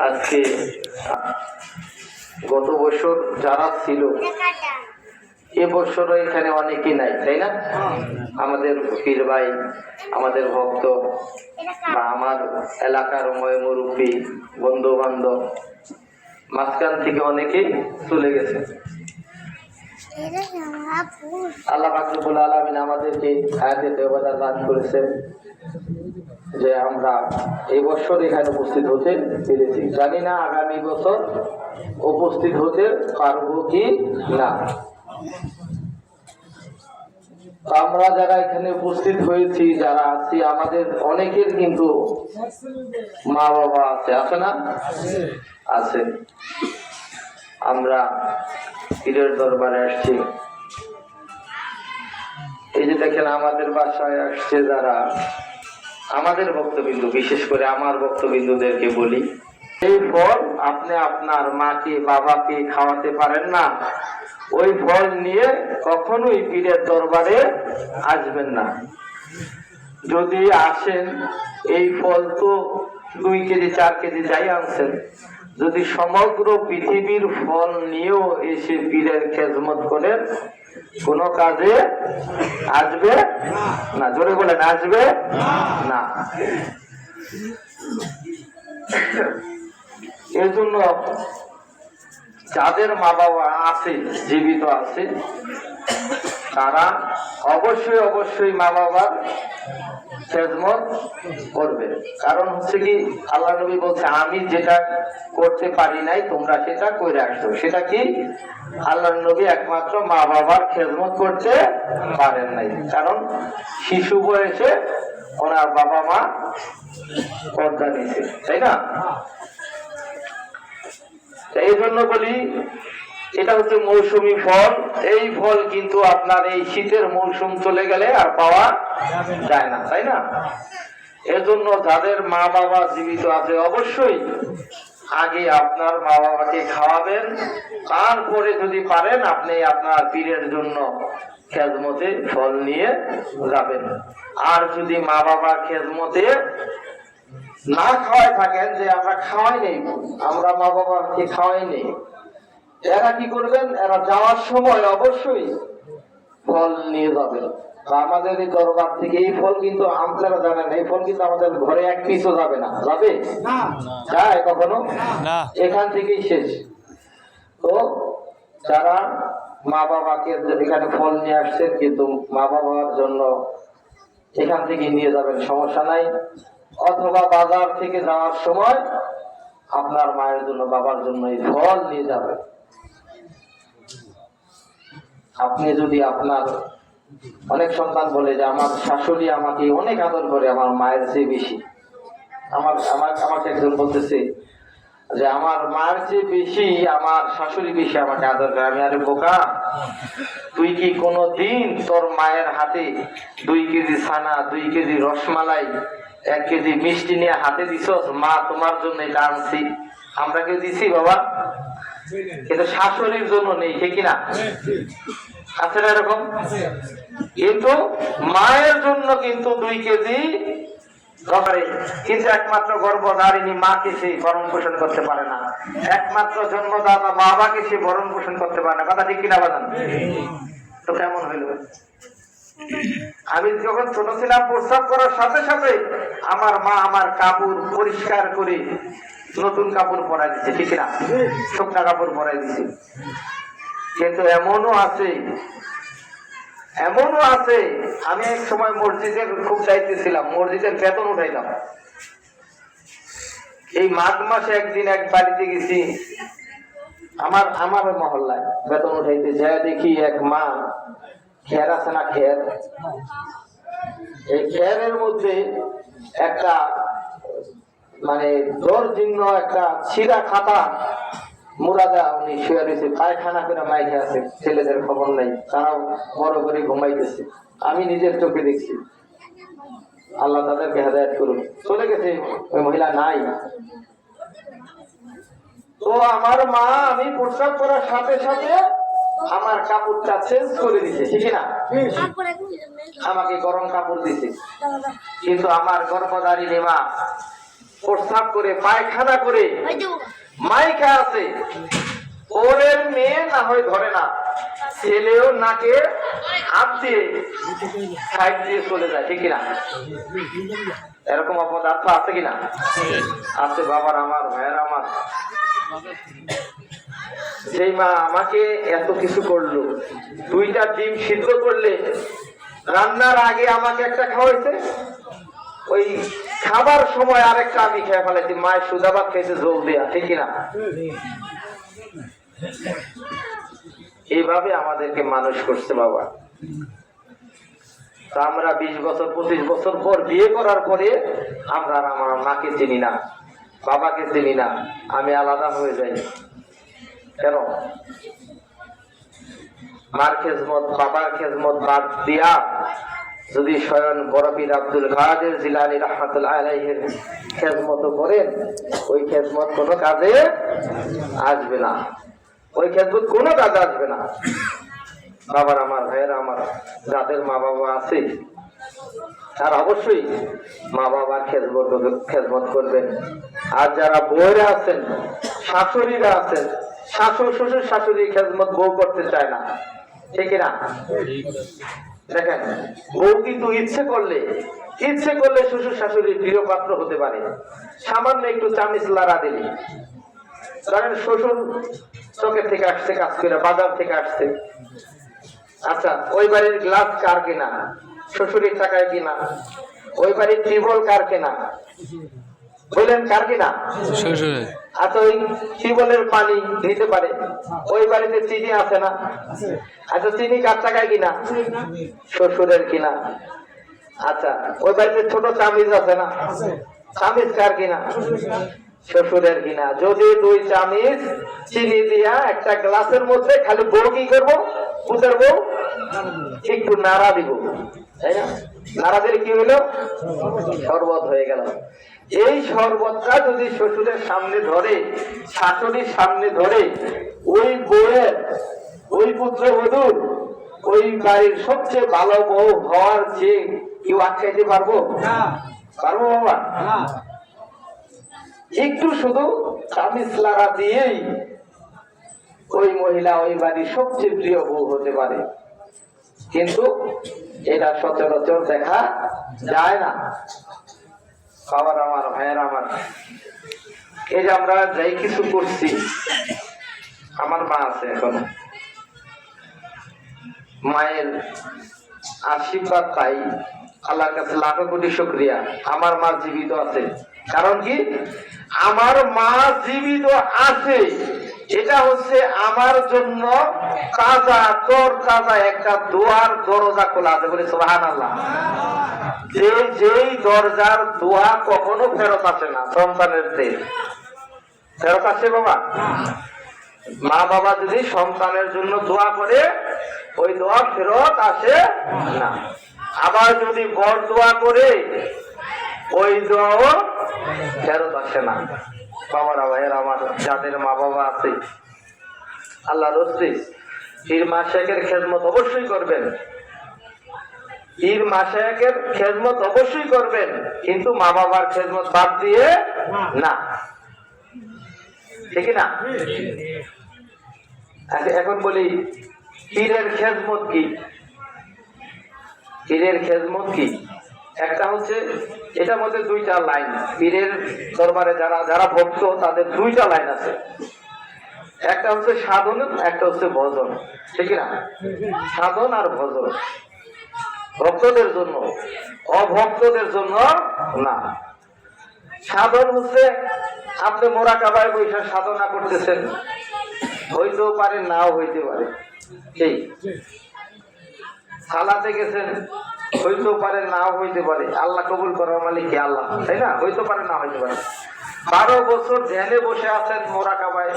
আজকে গত বছর যারা ছিল এবছরও এখানে অনেকেই নাই, তাই না? আমাদের পীর ভাই, আমাদের ভক্ত বা আমার এলাকার মুরব্বী, বন্ধু বান্ধব, মাঝখান থেকে অনেকেই চলে গেছে। আল্লাহ পাক রব্বুল আলামিন আমাদেরকে হায়াতে তয়্যবা দান করেছেন যে আমরা এই বছর এখানে উপস্থিত হতে পেরেছি। জানি না আগামী বছর উপস্থিত হতে পারবো কি না। আমরা যারা এখানে উপস্থিত হয়েছি, যারা আছি, আমাদের অনেকের কিন্তু মা বাবা আছে, আছে না? আছে। আমরা পীরের দরবারে আসছি। এই যে দেখেন আমাদের বাসায় আসছে যারা, আমাদের ভক্তবিন্দু, বিশেষ করে আমার ভক্তবিন্দুদেরকে বলি, এই ফল আপনি আপনার মাকে বাবাকে খাওয়াতে পারেন না, ওই ফল নিয়ে কখনোই পীরের দরবারে আসবেন না। যদি আসেন, এই ফল তো 2 কেজি 4 কেজি যাই আনছেন, যদি সমগ্র পৃথিবীর ফল নিয়েও এসে পীরের খেজমত করেন, কোনো কাজে আসবে না। জোরে বলেন, আসবে না। এর জন্য যাদের মা বাবা আছে, জীবিত আছে, তারা অবশ্যই অবশ্যই মা বাবার খেজমত করবে। কারণ হচ্ছে কি, আল্লাহ নবী বলছে, আমি যেটা করতে পারি নাই তোমরা সেটা করে আসছো। সেটা কি? আল্লাহ নবী একমাত্র মা বাবার খেজমত করতে পারেন নাই, কারণ শিশু বয়সে ওনার বাবা মা পর্দা নিছে, তাই না? এই জন্য বলি, এটা হচ্ছে মৌসুমী ফল। এই ফল কিন্তু আপনার এই শীতের মৌসুম চলে গেলে আর পাওয়া যায় না, তাই না? এজন্য যাদের মা বাবা জীবিত আছে, অবশ্যই আগে আপনার মা বাবাকে খাওয়াবেন, তারপরে যদি পারেন আপনি আপনার পীরের জন্য খেজমতে ফল নিয়ে যাবেন। আর যদি মা বাবার খেজমতে না খাওয়াই থাকেন, যে আমরা খাওয়াই নেই, আমরা মা বাবাকে খাওয়াই নেই, এরা কি করবেন? এরা যাওয়ার সময় অবশ্যই ফল নিয়ে যাবেন। বা আমাদের এই দরবার থেকে এই ফল কিন্তু আপনারা জানেন, এই ফল কিন্তু আমাদের ঘরে এক পিসও যাবে না, যাবে যায় কখনো না, এখান থেকেই শেষ। তো যারা মা বাবাকে এখানে ফল নিয়ে আসছেন, কিন্তু মা বাবার জন্য এখান থেকে নিয়ে যাবেন, সমস্যা নাই। অথবা বাজার থেকে যাওয়ার সময় আপনার মায়ের জন্য বাবার জন্য এই ফল নিয়ে যাবেন। আপনি যদি আপনার অনেক সন্তান বলে যে আমার শাশুড়ি আমাকে অনেক আদর করে, আমার মায়ের চেয়ে বেশি। আমাকে একজন বলতেছে যে আমার মায়ের চেয়ে বেশি আমার শাশুড়ি বেশি আমাকে আদর করে। আমি আরে বোকা, তুই কি কোনোদিন তোর মায়ের হাতে 2 কেজি ছানা, 2 কেজি রসমালাই, 1 কেজি মিষ্টি নিয়ে হাতে দিছস? মা তোমার জন্য এটা আনছি, আমরা কেউ দিছি বাবা? কিন্তু শাশুড়ির জন্য নেই, ঠিক কিনা? আছে না এরকম? কিন্তু মায়ের জন্য কিন্তু 2 কেজি দরকারি। কিন্তু একমাত্র গর্ভধারিণী মাকে সে ভরণ পোষণ করতে পারে না, একমাত্র জন্মদাতা বাবাকে সে ভরণ পোষণ করতে পারে না। কথা ঠিক কিনা বাজান? তো কেমন হইল? আমি যখন ছোট ছিলাম, প্রস্রাব করার সাথে সাথে আমার মা আমার কাপড় পরিষ্কার করে নতুন কাপড় পরাই দিচ্ছে, ঠিক না? শুকনা কাপড় পরাই দিচ্ছে। কিন্তু এমনও আছে, আমি এক সময় মসজিদের খুব দায়িত্বে ছিলাম, মসজিদের বেতন উঠাইলাম। এই মাঘ মাসে একদিন এক বাড়িতে গেছি, আমার মহল্লায় বেতন উঠাইতে যায়, দেখি এক মা খের আছে না, খের, এই খেরের মধ্যে একটা মানে দর্জিন্ন একটা ছিঁড়া খাতা মুরাদা উনি শুয়ে রয়েছে, পায়খানা করে মাইকে আছে, ছেলেদের খবর নাই, তারাও বড় করে ঘুমাইতেছে। আমি নিজের চোখে দেখছি, আল্লাহ তাদেরকে হেদায়েত করুন। চলে গেছে, ওই মহিলা নাই। তো আমার মা আমি প্রস্রাব করার সাথে সাথে আমার কাপড়টা চেঞ্জ করে দিছে, ঠিক না? আমাকে গরম কাপড় দিছে। কিন্তু আমার গর্ভধারিণী মা প্রস্রাব করে পায়খানা করে মাইকা আছে, ওরের মেয়ে না হয় ধরে না, ছেলেও নাকে হাত দিয়ে সাইড দিয়ে চলে যায়, ঠিক কিনা? এরকম অপদার্থ আছে কিনা? আছে বাবার আমার, ভাইয়ের আমার। সেই মা আমাকে এত কিছু করলো, 2টা ডিম সিদ্ধ করলে রান্নার আগে আমাকে একটা খাওয়াইছে, ওই খাবার সময় আরেকটা আমি খেয়ে ফেলাইছি। মায়ের সুদাবাদ খেয়েছে জল দেয়া, ঠিক কিনা? এইভাবে আমাদেরকে মানুষ করছে বাবা। তা আমরা 20 বছর 25 বছর পর বিয়ে করার পরে আমরা আমার মাকে চিনি না, বাবাকে চিনি না, আমি আলাদা হয়ে যাই। কেন? মার খেজমত, বাবার খেজমত বাদ দিয়া যদি স্বয়ং বড় পীর আব্দুল কাদের জিলানী রাহমাতুল্লাহ আলাইহির খেজমত করেন, ওই খেজমত কোনো কাজে আসবে না, ওই খেজমত কোনো কাজে আসবে না। বাবার আমার, ভাইয়েরা আমার, যাদের মা বাবা আছে তারা অবশ্যই মা বাবার খেজমত করবেন। আর যারা বউরা আছেন, শাশুড়িরা আছেন, শাশুড় শ্বশুর শাশুড়ি খেজমত বউ করতে চায় না, ঠিক না? দেখেন, বউ কিন্তু ইচ্ছে করলে শ্বশুর শাশুড়ির প্রিয় পাত্র হতে পারে। সামান্য একটু চামিচ লাড়া দিলে, কারণ শ্বশুর চোখের থেকে আসছে, কাজ করে বাজার থেকে আসছে, আচ্ছা ওই বাড়ির গ্লাস কার কেনা? শ্বশুরের টাকায় কিনা। ওই বাড়ির টিউবওয়েল কার কেনা? বললেন কার কিনা? শ্বশুরের। আচ্ছা ওই টিউবওয়েলের পানি নিতে পারে, ওই বাড়িতে চিনি আছে না? আচ্ছা চিনি কার টাকায় কিনা? শ্বশুরের কিনা। আচ্ছা ওই বাড়িতে ছোট চামিচ আছে না? চামিচ কার কিনা? শ্বশুরের কিনা। যদি 2 চামিচ চিনি দিয়া একটা গ্লাসের মধ্যে খালি বউ কি করবো? পুতের বউ একটু নাড়া দিব, তাই না? নাড়া দিলে কি হইলো? শরবত হয়ে গেল। এই শরবতটা যদি শ্বশুরের সামনে ধরে, শাশুড়ির সামনে ধরে, ওই বউয়ের, ওই পুত্রবধূর, ওই বাড়ির সবচেয়ে ভালো বউ হওয়ার চেয়ে কেউ আটকাইতে পারবো? পারবো বাবা? একটু শুধু চামিচ লাড়া দিয়েই ওই মহিলা ওই বাড়ির সবচেয়ে প্রিয় বউ হতে পারে। কিন্তু এটা সচরাচর দেখা যায় না। বাবার আমার, ভাইয়ের আমার, এই যে আমরা যাই কিছু করছি, আমার মা আছে এখন, মায়ের আশীর্বাদ পাই, আল্লাহর কাছে লাখো কোটি শুকরিয়া। আমার মা জীবিত আছে, কারণ কি আমার মা জীবিত আছে, এটা হচ্ছে আমার জন্য তাজা তোর তাজা একটা দোয়ার দরজা খোলা আছে, বলে সুবহানাল্লাহ। যেই দরজার দোয়া কখনো ফেরত আসে না, সন্তানের ফেরত আসে বাবা? মা বাবা যদি সন্তানের জন্য দোয়া করে, ওই দোয়া ফেরত আসে না। আবার যদি বড় দোয়া করে, ওই দোয়াও ফেরত আসে না। বাবারা, ভাইয়ের আমার, যাদের মা বাবা আছে, আল্লাহ রস্তে পীর মাশায়েখের খেদমত অবশ্যই করবেন, পীর মাশায়েখের খেদমত অবশ্যই করবেন, কিন্তু মা বাবার খেদমত বাদ দিয়ে না, ঠিক না? এখন বলি পীরের খেদমত কি? পীরের খেদমত কি? একটা হচ্ছে, এটার মধ্যে দুইটা লাইন, পীরের দরবারে যারা যারা ভক্ত তাদের দুইটা লাইন আছে, একটা হচ্ছে সাধন, একটা হচ্ছে ভজন, ঠিক না? সাধন আর ভজন ভক্তদের জন্য, অভক্তদের জন্য না। সাধন হচ্ছে আপনি মোরাকাবায় বসে সাধনা করতেছেন, হইতেও পারে, নাও হইতে পারে, ঠিক? সালাতে গেছেন, হইতেও পারে, নাও হইতে পারে, আল্লাহ কবুল করার মালিক কি আল্লাহ, তাই না? হইতে পারে, না হইতে পারে। 12 বছর ধ্যানে বসে আছেন মোরাকাবায়,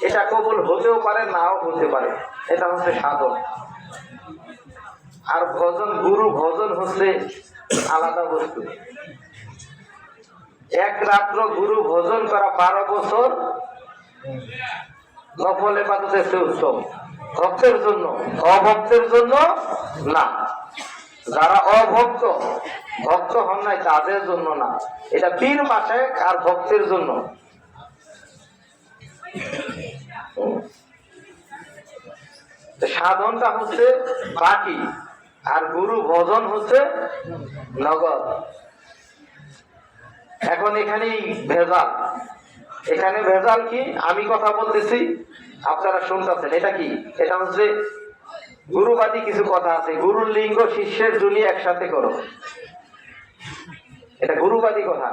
এটা কবুল হতেও পারে, নাও হতে পারে, এটা হচ্ছে সাধন। আর ভজন, গুরু ভজন হচ্ছে আলাদা বস্তু। এক রাত্র গুরু ভজন করা 12 বছর নফল ইবাদতের চেয়ে উত্তম, ভক্তের জন্য, অভক্তের জন্য না। যারা অভক্ত, ভক্ত হন নাই, তাদের জন্য না, এটা পীর মাশায়েখ আর ভক্তের জন্য। সাধনটা হচ্ছে বাকি, আর গুরু ভজন হচ্ছে নগদ। এখন এখানেই ভেজাল, এখানে ভেজাল কি? আমি কথা বলতেছি, আপনারা শুনতেছেন, এটা কি? এটা হচ্ছে গুরুবাদী কিছু কথা আছে, গুরুর লিঙ্গ শিষ্যের জুলি একসাথে করো, এটা গুরুবাদী কথা।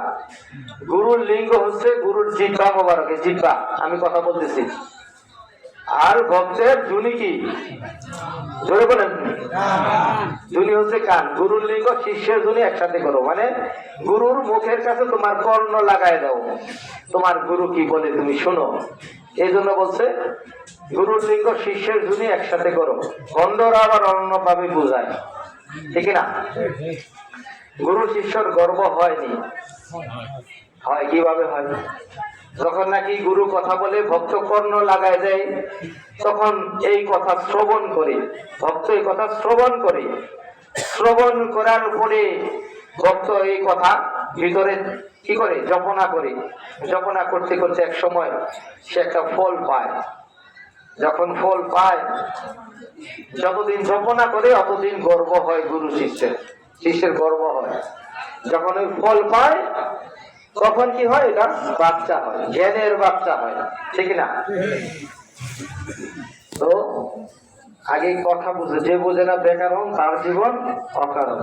গুরুর লিঙ্গ হচ্ছে গুরুর জিহ্বা মোবারকে, জিহ্বা, আমি কথা বলতেছি। আর ভক্তের জুনি কি? জোরে বলেন। জুনি হচ্ছে কান। গুরুর লিঙ্গ শিষ্যের জুনি একসাথে করো, মানে গুরুর মুখের কাছে তোমার কর্ণ লাগায় দাও, তোমার গুরু কি বলে তুমি শোনো। এই জন্য বলছে গুরুর লিঙ্গ শিষ্যের জুনি একসাথে করো। খণ্ডরা আবার অন্যভাবে বোঝায়, ঠিক না? গুরু শিষ্যর গর্ব হয়নি, হয় কিভাবে হয়? যখন নাকি গুরু কথা বলে ভক্ত কর্ণ লাগায় দেয়, তখন এই কথা শ্রবণ করে, ভক্ত এই কথা শ্রবণ করে, শ্রবণ করার পরে ভক্ত এই কথা ভিতরে কি করে? জপনা করে। জপনা করতে করতে এক সময় সে একটা ফল পায়। যখন ফল পায়, যতদিন জপনা করে অতদিন গর্ব হয় গুরু শিষ্যের, শিষ্যের গর্ব হয়। যখন ওই ফল পায়, তখন কি হয়? এটা বাচ্চা হয়, জ্ঞানের বাচ্চা হয়, ঠিক না? তো আগে কথা বুঝে, যে বোঝে না ব্যাকরণ তার জীবন অকারণ।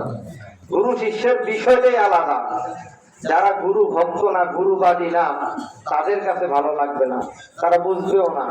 গুরু শিষ্যের বিষয়টাই আলাদা। যারা গুরু ভক্ত না, গুরুবাদী না, তাদের কাছে ভালো লাগবে না, তারা বুঝবেও না।